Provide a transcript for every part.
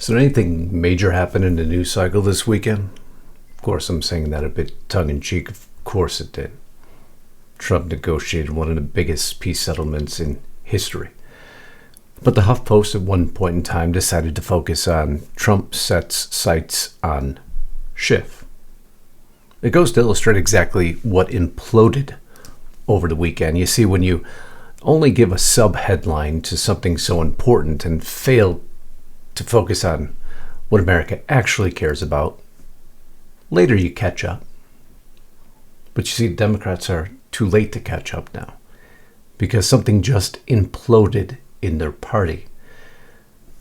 Is there anything major happen in the news cycle this weekend? Of course, I'm saying that a bit tongue-in-cheek. Of course it did. Trump negotiated one of the biggest peace settlements in history. But the HuffPost at one point in time decided to focus on Trump sets sights on Schiff. It goes to illustrate exactly what imploded over the weekend. You see, when you only give a sub-headline to something so important and fail to focus on what America actually cares about, later you catch up. But you see, Democrats are too late to catch up now because something just imploded in their party.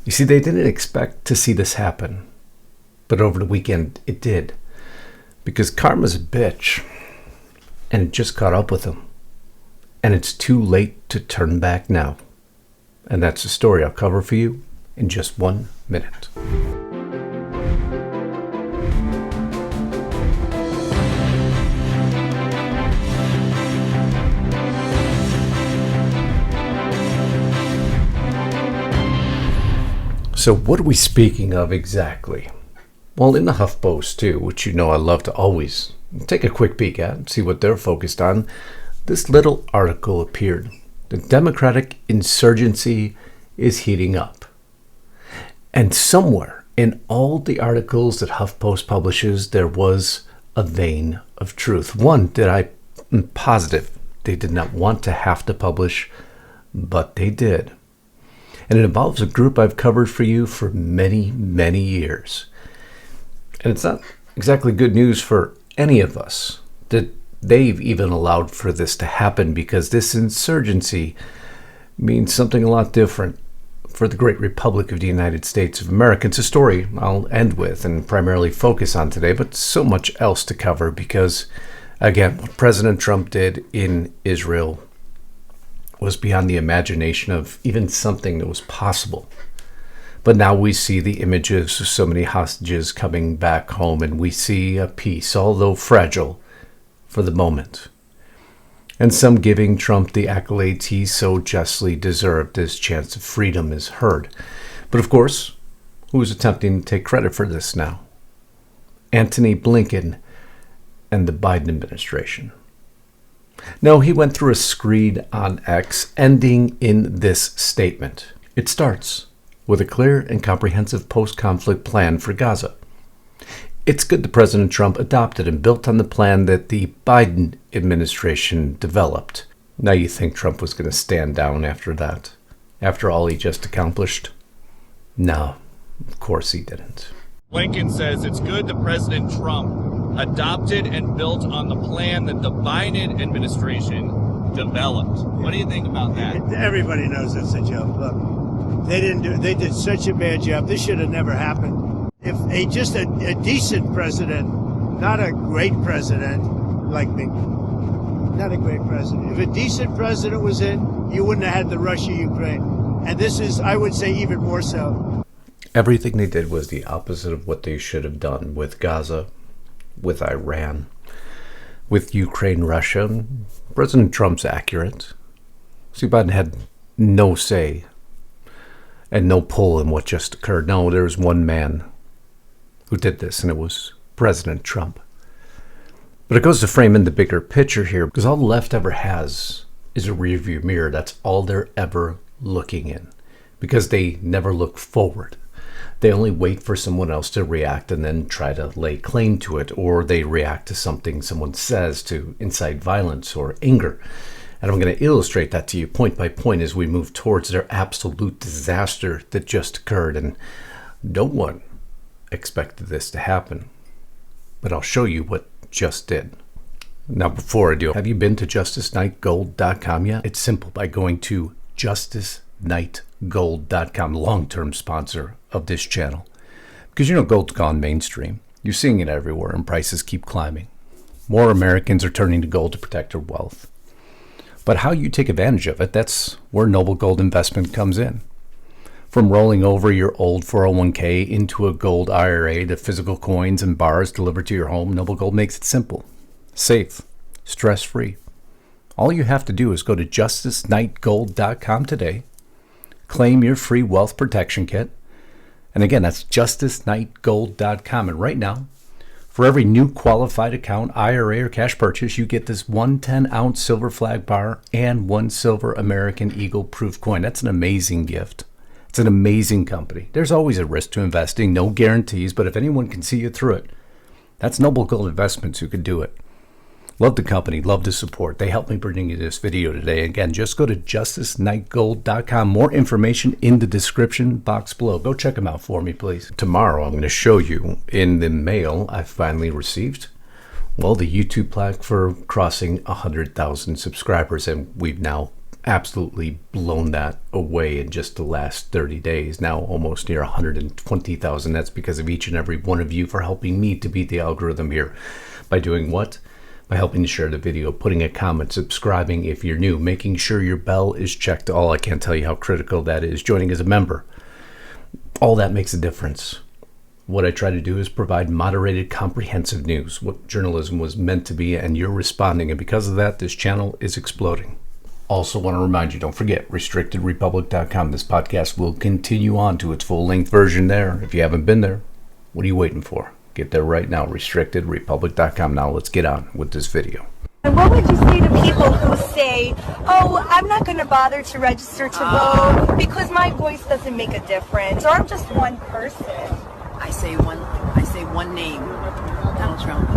You see, they didn't expect to see this happen, but over the weekend it did, because karma's a bitch, and it just caught up with them, and it's too late to turn back now. And that's the story I'll cover for you in just 1 minute. So what are we speaking of exactly? Well, in the HuffPost too, which you know I love to always take a quick peek at and see what they're focused on, this little article appeared. The Democratic insurgency is heating up. And somewhere in all the articles that HuffPost publishes, there was a vein of truth. One that I'm positive they did not want to have to publish, but they did. And it involves a group I've covered for you for many, many years. And it's not exactly good news for any of us that they've even allowed for this to happen, because this insurgency means something a lot different for the great Republic of the United States of America. It's a story I'll end with and primarily focus on today, but so much else to cover because, again, what President Trump did in Israel was beyond the imagination of even something that was possible. But now we see the images of so many hostages coming back home, and we see a peace, although fragile, for the moment. And some giving Trump the accolades he so justly deserved as chance of freedom is heard. But of course, who's attempting to take credit for this now? Antony Blinken and the Biden administration. No, he went through a screed on X, ending in this statement. It starts with a clear and comprehensive post-conflict plan for Gaza. It's good that President Trump adopted and built on the plan that the Biden administration developed. Now you think Trump was going to stand down after that, after all he just accomplished? No, of course he didn't. Blinken says it's good that President Trump adopted and built on the plan that the Biden administration developed. What do you think about that? Everybody knows that's a joke. Look, they did such a bad job. This should have never happened. If a decent president, not a great president like me, not a great president. If a decent president was in, you wouldn't have had the Russia-Ukraine. And this is, I would say, even more so. Everything they did was the opposite of what they should have done with Gaza, with Iran, with Ukraine, Russia. President Trump's accurate. See, Biden had no say and no pull in what just occurred. No, there was one man who did this, and it was President Trump. But it goes to frame in the bigger picture here, because all the left ever has is a rearview mirror. That's all they're ever looking in, because they never look forward. They only wait for someone else to react and then try to lay claim to it, or they react to something someone says to incite violence or anger. And I'm going to illustrate that to you point by point as we move towards their absolute disaster that just occurred. And no one expected this to happen, but I'll show you what just did. Now, before I do, have you been to JustusKnightGold.com yet? It's simple, by going to JustusKnightGold.com, long-term sponsor of this channel. Because you know gold's gone mainstream. You're seeing it everywhere, and prices keep climbing. More Americans are turning to gold to protect their wealth. But how you take advantage of it, that's where Noble Gold Investment comes in. From rolling over your old 401k into a gold IRA to physical coins and bars delivered to your home, Noble Gold makes it simple, safe, stress-free. All you have to do is go to JustusKnightGold.com today, claim your free wealth protection kit, And again, that's justusknightgold.com. And right now, for every new qualified account, IRA, or cash purchase, you get this 1 10-ounce silver flag bar and 1 silver American Eagle proof coin. That's an amazing gift. It's an amazing company. There's always a risk to investing, no guarantees, but if anyone can see you through it, that's Noble Gold Investments who can do it. Love the company, love the support. They helped me bring you this video today. Again, just go to justusknightgold.com. More information in the description box below. Go check them out for me, please. Tomorrow, I'm going to show you in the mail I finally received, well, the YouTube plaque for crossing 100,000 subscribers. And we've now absolutely blown that away in just the last 30 days. Now almost near 120,000. That's because of each and every one of you for helping me to beat the algorithm here. By doing what? By helping to share the video, putting a comment, subscribing if you're new, making sure your bell is checked. All I can't tell you how critical that is. Joining as a member. All that makes a difference. What I try to do is provide moderated, comprehensive news, what journalism was meant to be, and you're responding. And because of that, this channel is exploding. Also want to remind you, don't forget, restrictedrepublic.com. This podcast will continue on to its full-length version there. If you haven't been there, what are you waiting for? Get there right now, restrictedrepublic.com. Now let's get on with this video. And what would you say to people who say, oh, I'm not going to bother to register to vote because my voice doesn't make a difference, or I'm just one person? I say one name, Donald Trump.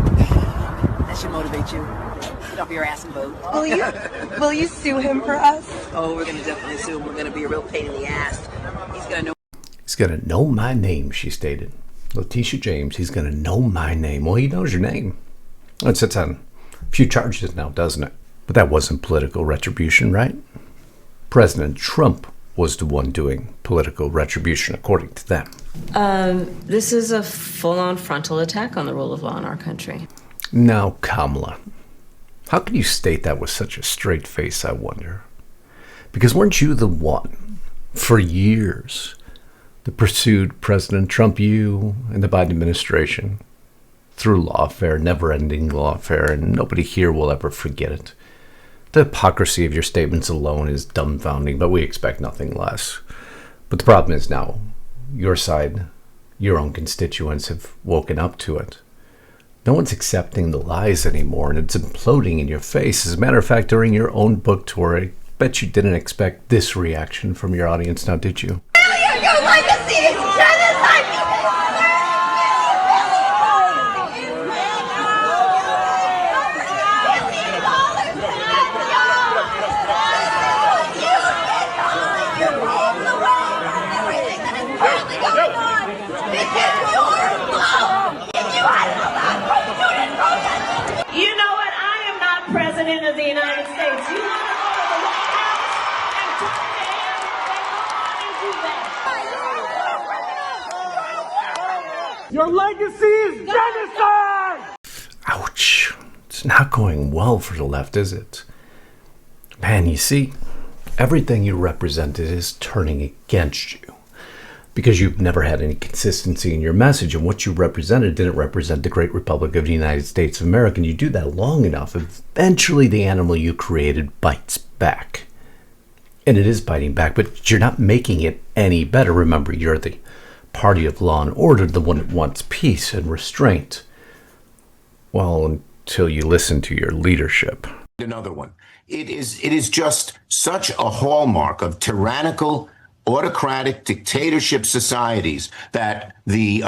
That should motivate you. Get off your ass and vote. Will you sue him for us? Oh, we're going to definitely sue him. We're going to be a real pain in the ass. He's going to know my name, she stated. Letitia James, he's going to know my name. Well, he knows your name. It sits on a few charges now, doesn't it? But that wasn't political retribution, right? President Trump was the one doing political retribution, according to them. This is a full-on frontal attack on the rule of law in our country. Now, Kamala, how can you state that with such a straight face, I wonder? Because weren't you the one, for years, that pursued President Trump, you and the Biden administration, through lawfare, never-ending lawfare, and nobody here will ever forget it. The hypocrisy of your statements alone is dumbfounding, but we expect nothing less. But the problem is now, your side, your own constituents have woken up to it. No one's accepting the lies anymore, and it's imploding in your face. As a matter of fact, during your own book tour, I bet you didn't expect this reaction from your audience, now did you? Your legacy is genocide! You know what? I am not president of the United States. You want to go to the White House and talk to him? Then go on and do that. Your legacy is genocide! Ouch. It's not going well for the left, is it? Man, you see, everything you represented is turning against you. Because you've never had any consistency in your message, and what you represented didn't represent the great Republic of the United States of America. And you do that long enough, eventually the animal you created bites back. And it is biting back, but you're not making it any better. Remember, you're the party of law and order, the one that wants peace and restraint. Well, until you listen to your leadership. Another one. It is just such a hallmark of tyrannical, autocratic dictatorship societies that they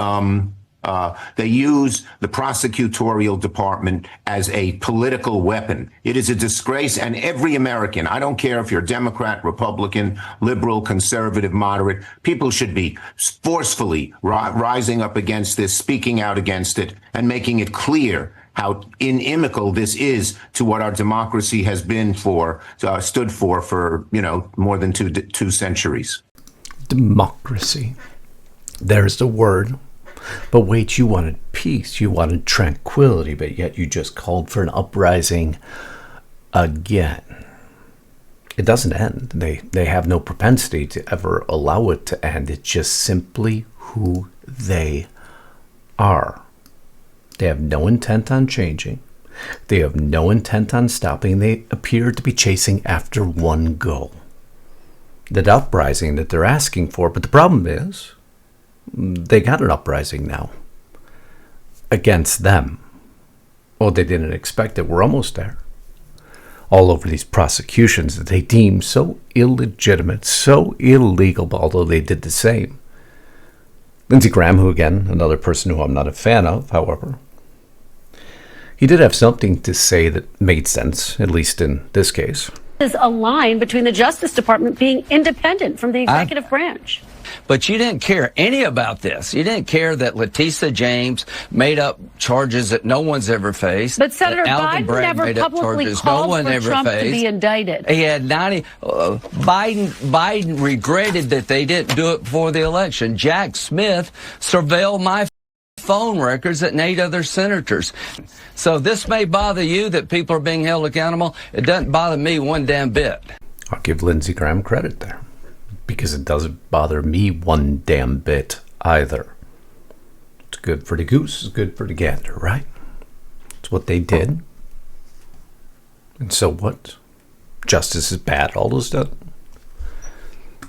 use the prosecutorial department as a political weapon. It is a disgrace, and every American, I don't care if you're Democrat, Republican, liberal, conservative, moderate, people should be forcefully rising up against this, speaking out against it, and making it clear how inimical this is to what our democracy has been stood for more than two centuries. Democracy. There's the word. But wait, you wanted peace, you wanted tranquility, but yet you just called for an uprising again. It doesn't end. They have no propensity to ever allow it to end. It's just simply who they are. They have no intent on changing. They have no intent on stopping. They appear to be chasing after one goal. That uprising that they're asking for. But the problem is, they got an uprising now against them. Well, they didn't expect it. We're almost there. All over these prosecutions that they deem so illegitimate, so illegal, although they did the same. Lindsey Graham, who again, another person who I'm not a fan of, however, he did have something to say that made sense, at least in this case. Is a line between the Justice Department being independent from the executive branch. But you didn't care any about this. You didn't care that Letitia James made up charges that no one's ever faced. But Senator Biden never publicly called for Trump to be indicted. He had 90. Biden regretted that they didn't do it before the election. Jack Smith surveilled my phone records and 8 other senators. So this may bother you that people are being held accountable. It doesn't bother me one damn bit. I'll give Lindsey Graham credit there, because it doesn't bother me one damn bit either. It's good for the goose, it's good for the gander, right? It's what they did. And so what? Justice is bad, all those stuff.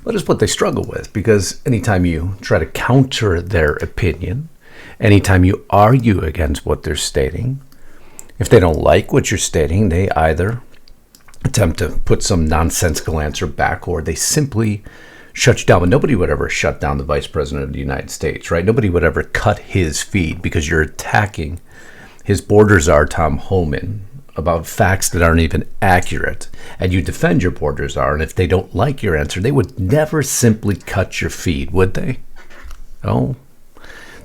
But it's what they struggle with, because anytime you try to counter their opinion, anytime you argue against what they're stating, if they don't like what you're stating, they either attempt to put some nonsensical answer back, or they simply shut you down. But nobody would ever shut down the Vice President of the United States, right? Nobody would ever cut his feed because you're attacking his borders czar, Tom Homan, about facts that aren't even accurate. And you defend your borders czar, and if they don't like your answer, they would never simply cut your feed, would they? Oh,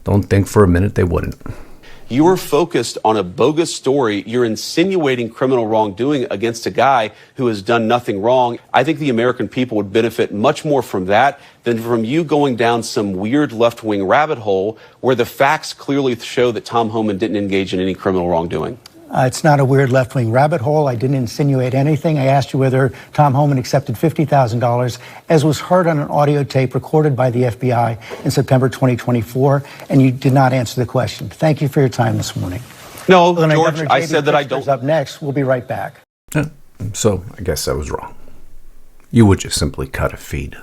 don't think for a minute they wouldn't. You're focused on a bogus story. You're insinuating criminal wrongdoing against a guy who has done nothing wrong. I think the American people would benefit much more from that than from you going down some weird left-wing rabbit hole where the facts clearly show that Tom Homan didn't engage in any criminal wrongdoing. It's not a weird left-wing rabbit hole. I didn't insinuate anything. I asked you whether Tom Homan accepted $50,000, as was heard on an audio tape recorded by the FBI in September 2024, and you did not answer the question. Thank you for your time this morning. No, George, I said that I don't. Up next, we'll be right back. So I guess I was wrong. You would just simply cut a feed.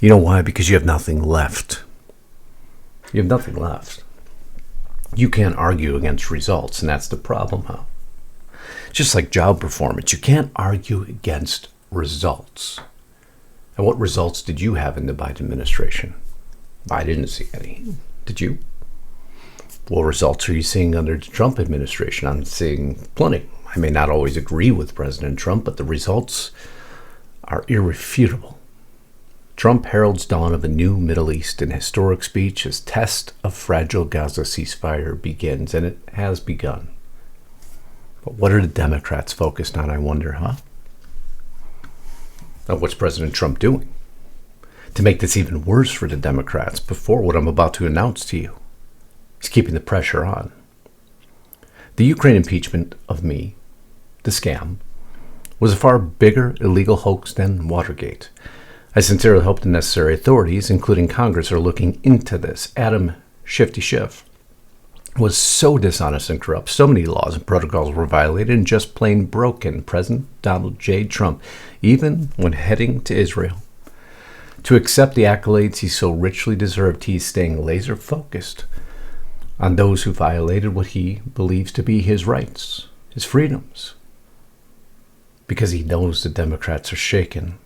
You know why? Because you have nothing left. You have nothing left. You can't argue against results, and that's the problem, huh? Just like job performance, you can't argue against results. And what results did you have in the Biden administration? I didn't see any. Did you? What results are you seeing under the Trump administration? I'm seeing plenty. I may not always agree with President Trump, but the results are irrefutable. Trump heralds dawn of a new Middle East in historic speech as test of fragile Gaza ceasefire begins, and it has begun. But what are the Democrats focused on, I wonder, huh? Now, what's President Trump doing to make this even worse for the Democrats before what I'm about to announce to you? He's keeping the pressure on. The Ukraine impeachment of me, the scam, was a far bigger illegal hoax than Watergate. I sincerely hope the necessary authorities, including Congress, are looking into this. Adam Shifty Schiff was so dishonest and corrupt. So many laws and protocols were violated and just plain broken. President Donald J. Trump, even when heading to Israel, to accept the accolades he so richly deserved, he's staying laser focused on those who violated what he believes to be his rights, his freedoms, because he knows the Democrats are shaken.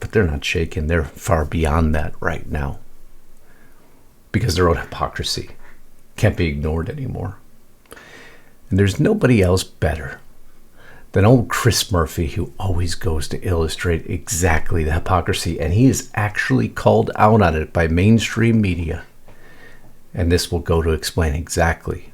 But they're not shaken. They're far beyond that right now, because their own hypocrisy can't be ignored anymore. And there's nobody else better than old Chris Murphy, who always goes to illustrate exactly the hypocrisy, and he is actually called out on it by mainstream media. And this will go to explain exactly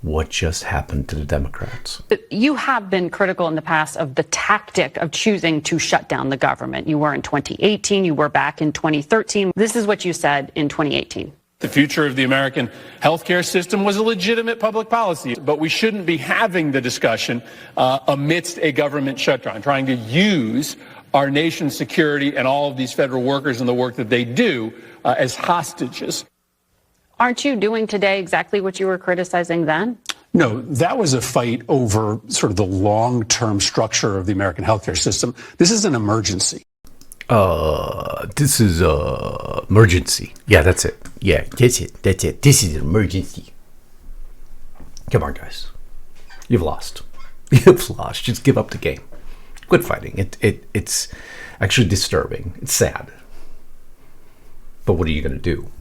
what just happened to the Democrats. You have been critical in the past of the tactic of choosing to shut down the government. You were in 2018, you were back in 2013. This is what you said in 2018. The future of the American healthcare system was a legitimate public policy, but we shouldn't be having the discussion amidst a government shutdown, trying to use our nation's security and all of these federal workers and the work that they do as hostages. Aren't you doing today exactly what you were criticizing then? No, that was a fight over sort of the long-term structure of the American healthcare system. This is an emergency. This is emergency. Yeah, that's it. Yeah, that's it. That's it. This is an emergency. Come on, guys. You've lost. You've lost. Just give up the game. Quit fighting. It's actually disturbing. It's sad. But what are you going to do?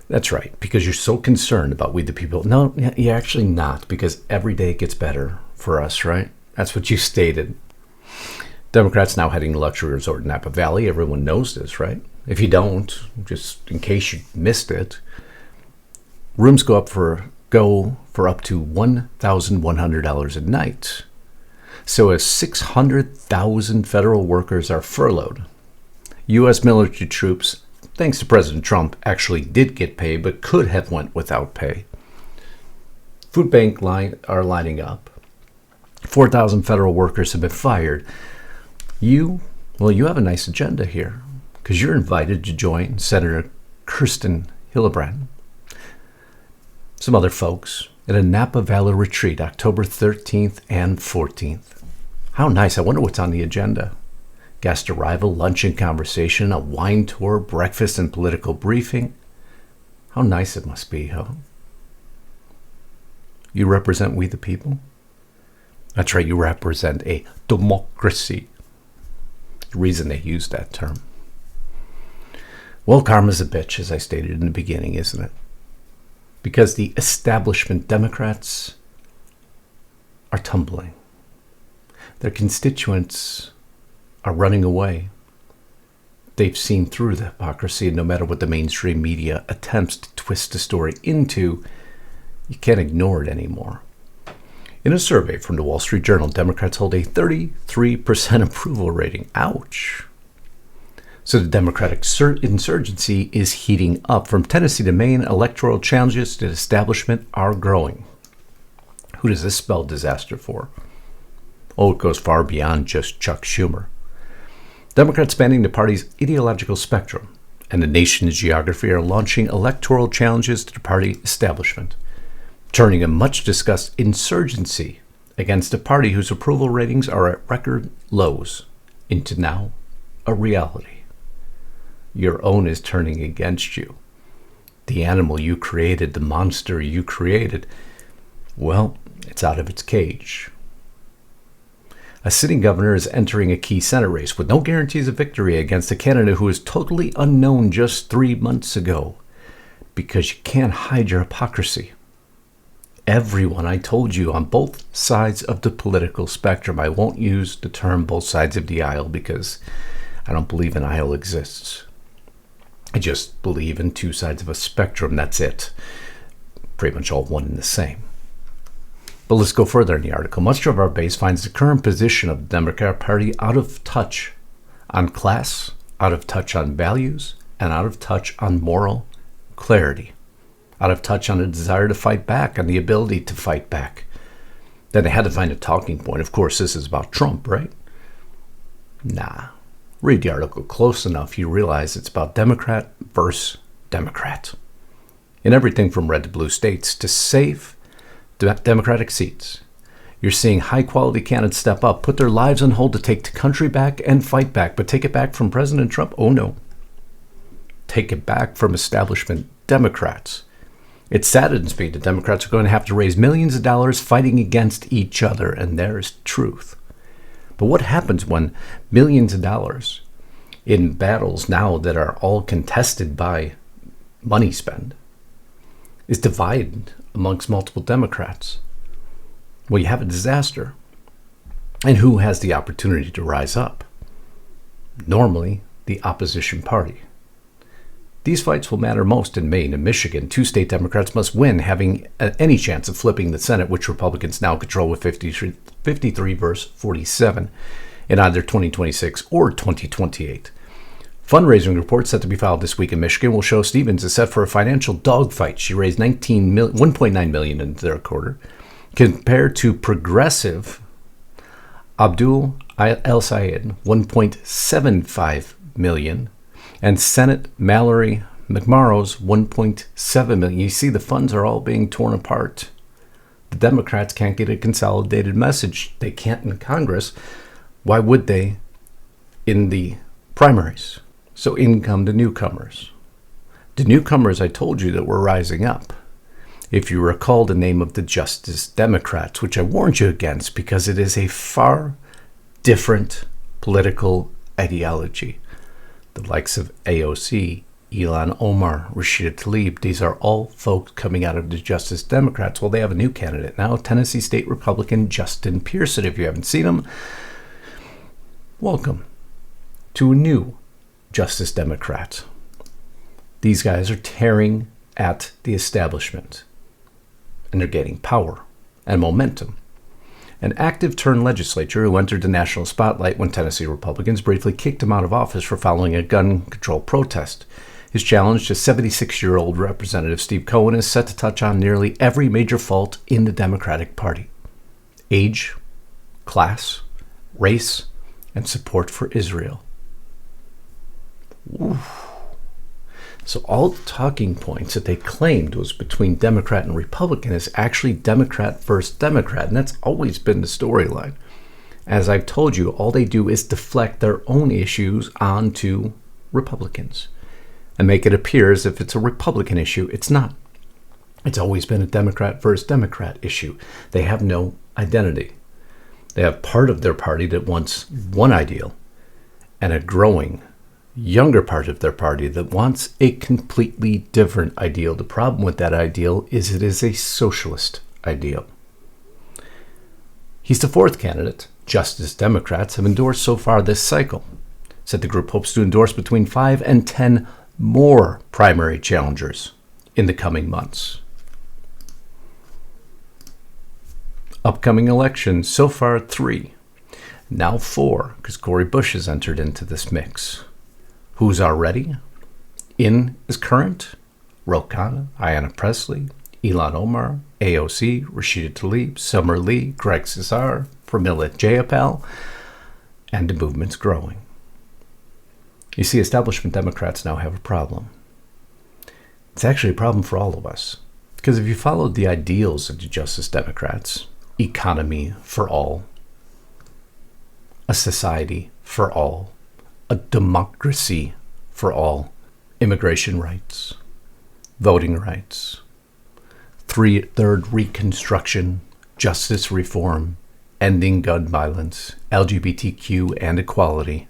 That's right, because you're so concerned about we the people. No, you're actually not, because every day it gets better for us, right? That's what you stated. Democrats now heading to luxury resort in Napa Valley. Everyone knows this, right? If you don't, just in case you missed it, rooms go for up to $1,100 a night. So as 600,000 federal workers are furloughed, U.S. military troops, thanks to President Trump, actually did get paid, but could have went without pay. Food bank are lining up. 4,000 federal workers have been fired. You have a nice agenda here, because you're invited to join Senator Kirsten Hillebrand, some other folks, at a Napa Valley retreat, October 13th and 14th. How nice. I wonder what's on the agenda. Guest arrival, lunch and conversation, a wine tour, breakfast and political briefing. How nice it must be, huh? You represent we the people? That's right, you represent a democracy. The reason they use that term. Well, karma's a bitch, as I stated in the beginning, isn't it? Because the establishment Democrats are tumbling. Their constituents are running away. They've seen through the hypocrisy, and no matter what the mainstream media attempts to twist the story into, you can't ignore it anymore. In a survey from the Wall Street Journal, Democrats hold a 33% approval rating. Ouch. So the Democratic insurgency is heating up. From Tennessee to Maine, electoral challenges to the establishment are growing. Who does this spell disaster for? Oh, it goes far beyond just Chuck Schumer. Democrats spanning the party's ideological spectrum and the nation's geography are launching electoral challenges to the party establishment, turning a much-discussed insurgency against a party whose approval ratings are at record lows into now a reality. Your own is turning against you. The animal you created, the monster you created, well, it's out of its cage. A sitting governor is entering a key Senate race with no guarantees of victory against a candidate who was totally unknown just 3 months ago, because you can't hide your hypocrisy. Everyone, I told you, on both sides of the political spectrum. I won't use the term both sides of the aisle because I don't believe an aisle exists. I just believe in two sides of a spectrum. That's it. Pretty much all one and the same. But let's go further in the article. Much of our base finds the current position of the Democrat Party out of touch on class, out of touch on values, and out of touch on moral clarity. Out of touch on a desire to fight back, on the ability to fight back. Then they had to find a talking point. Of course, this is about Trump, right? Nah. Read the article close enough, you realize it's about Democrat versus Democrat. In everything from red to blue states to safe Democratic seats, you're seeing high-quality candidates step up, put their lives on hold to take the country back and fight back. But take it back from President Trump? Oh, no. Take it back from establishment Democrats. It saddens me that Democrats are going to have to raise millions of dollars fighting against each other, and there's truth. But what happens when millions of dollars in battles now that are all contested by money spent is divided amongst multiple Democrats? Well, you have a disaster. And who has the opportunity to rise up? Normally, the opposition party. These fights will matter most in Maine and Michigan. Two state Democrats must win, having any chance of flipping the Senate, which Republicans now control with 53 versus 47 in either 2026 or 2028. Fundraising reports set to be filed this week in Michigan will show Stevens is set for a financial dogfight. She raised $1.9 million in the third quarter, compared to progressive Abdul El-Sayed, $1.75 million, and Senate Mallory McMorrow's $1.7 million. You see, the funds are all being torn apart. The Democrats can't get a consolidated message. They can't in Congress. Why would they in the Primaries. So in come the newcomers. The newcomers, I told you that were rising up. If you recall the name of the Justus Democrats, which I warned you against because it is a far different political ideology. The likes of AOC, Ilhan Omar, Rashida Tlaib, these are all folks coming out of the Justus Democrats. Well, they have a new candidate now, Tennessee State Republican Justin Pearson. If you haven't seen him, welcome to a new Justus Democrat. These guys are tearing at the establishment, and they're gaining power and momentum. An active-turn legislature who entered the national spotlight when Tennessee Republicans briefly kicked him out of office for following a gun control protest. His challenge to 76-year-old Representative Steve Cohen is set to touch on nearly every major fault in the Democratic Party: age, class, race, and support for Israel. Oof. So all the talking points that they claimed was between Democrat and Republican is actually Democrat versus Democrat, and that's always been the storyline. As I've told you, all they do is deflect their own issues onto Republicans and make it appear as if it's a Republican issue. It's not. It's always been a Democrat versus Democrat issue. They have no identity. They have part of their party that wants one ideal and a growing younger part of their party that wants a completely different ideal. The problem with that ideal is it is a socialist ideal. He's the fourth candidate Justus Democrats have endorsed so far this cycle. Said the group hopes to endorse between 5 and 10 more primary challengers in the coming months. Upcoming elections, so far 3. Now 4, because Cori Bush has entered into this mix. Who's already in is current: Ro Khanna, Ayanna Pressley, Ilhan Omar, AOC, Rashida Tlaib, Summer Lee, Greg Cesar, Pramila Jayapal, and the movement's growing. You see, establishment Democrats now have a problem. It's actually a problem for all of us, because if you followed the ideals of the Justice Democrats, economy for all, a society for all, a democracy for all, immigration rights, voting rights, third Reconstruction, justice reform, ending gun violence, LGBTQ and equality,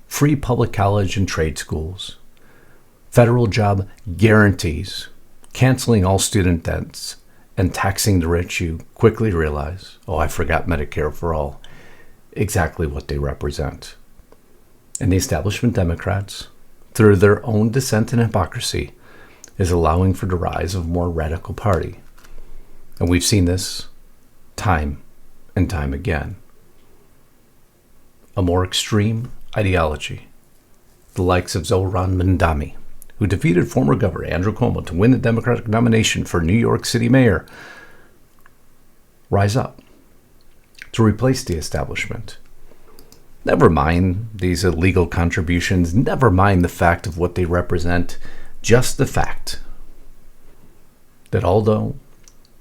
free public college and trade schools, federal job guarantees, canceling all student debts, and taxing the rich, you quickly realize, oh, I forgot Medicare for all, exactly what they represent. And the establishment Democrats, through their own dissent and hypocrisy, is allowing for the rise of a more radical party. And we've seen this time and time again. A more extreme ideology, the likes of Zohran Mamdani, who defeated former Governor Andrew Cuomo to win the Democratic nomination for New York City mayor, rise up to replace the establishment. Never mind these illegal contributions, never mind the fact of what they represent, just the fact that although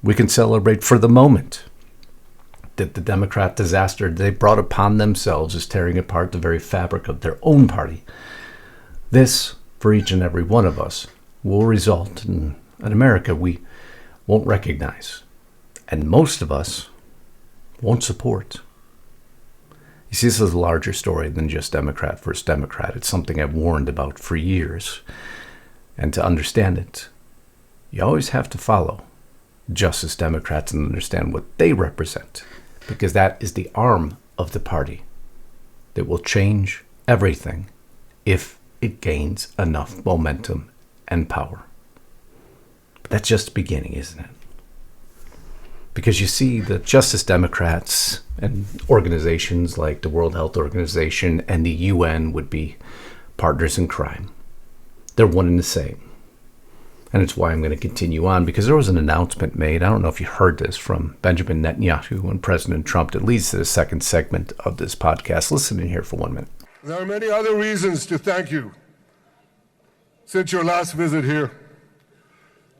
we can celebrate for the moment that the Democrat disaster they brought upon themselves is tearing apart the very fabric of their own party, this, for each and every one of us, will result in an America we won't recognize, and most of us won't support. You see, this is a larger story than just Democrat versus Democrat. It's something I've warned about for years. And to understand it, you always have to follow Justice Democrats and understand what they represent, because that is the arm of the party that will change everything if it gains enough momentum and power. But that's just the beginning, isn't it? Because you see, the Justice Democrats and organizations like the World Health Organization and the UN would be partners in crime. They're one and the same. And it's why I'm going to continue on, because there was an announcement made, I don't know if you heard this, from Benjamin Netanyahu and President Trump that leads to the second segment of this podcast. Listen in here for 1 minute. There are many other reasons to thank you since your last visit here.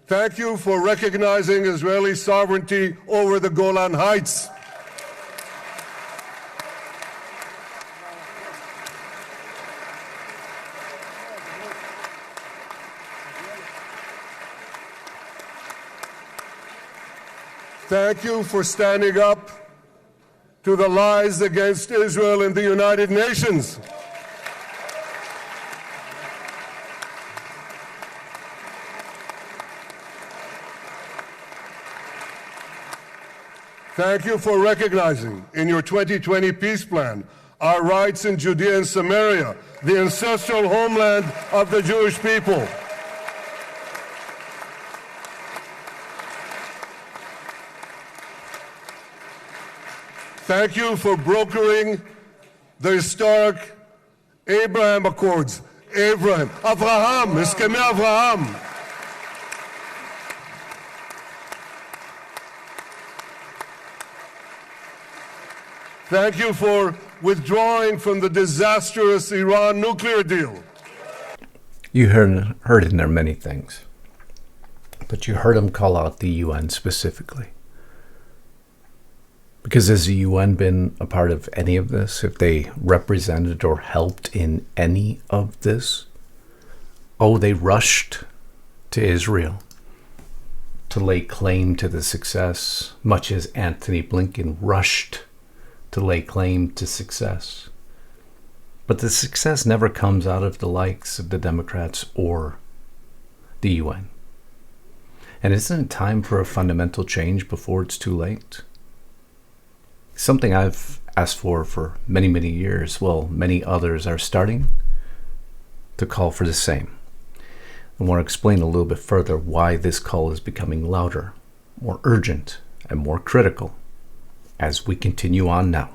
Thank you for recognizing Israeli sovereignty over the Golan Heights. Thank you for standing up to the lies against Israel in the United Nations. Thank you for recognizing in your 2020 peace plan our rights in Judea and Samaria, the ancestral homeland of the Jewish people. Thank you for brokering the historic Abraham Accords. Avraham, Eskemei Avraham. Thank you for withdrawing from the disastrous Iran nuclear deal. You heard in there many things, but you heard him call out the UN specifically. Because has the UN been a part of any of this? If they represented or helped in any of this? Oh, they rushed to Israel to lay claim to the success, much as Antony Blinken rushed to lay claim to success. But the success never comes out of the likes of the Democrats or the UN. And isn't it time for a fundamental change before it's too late? Something I've asked for many, many years. Well, many others are starting to call for the same. I want to explain a little bit further why this call is becoming louder, more urgent, and more critical as we continue on now.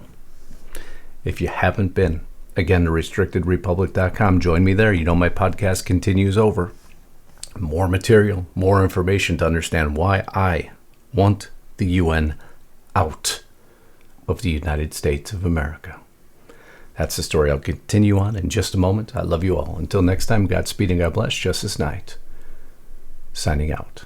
If you haven't been, again, to restrictedrepublic.com, join me there. You know my podcast continues over. More material, more information to understand why I want the UN out of the United States of America. That's the story I'll continue on in just a moment. I love you all. Until next time, Godspeed and God bless. Justus Knight, signing out.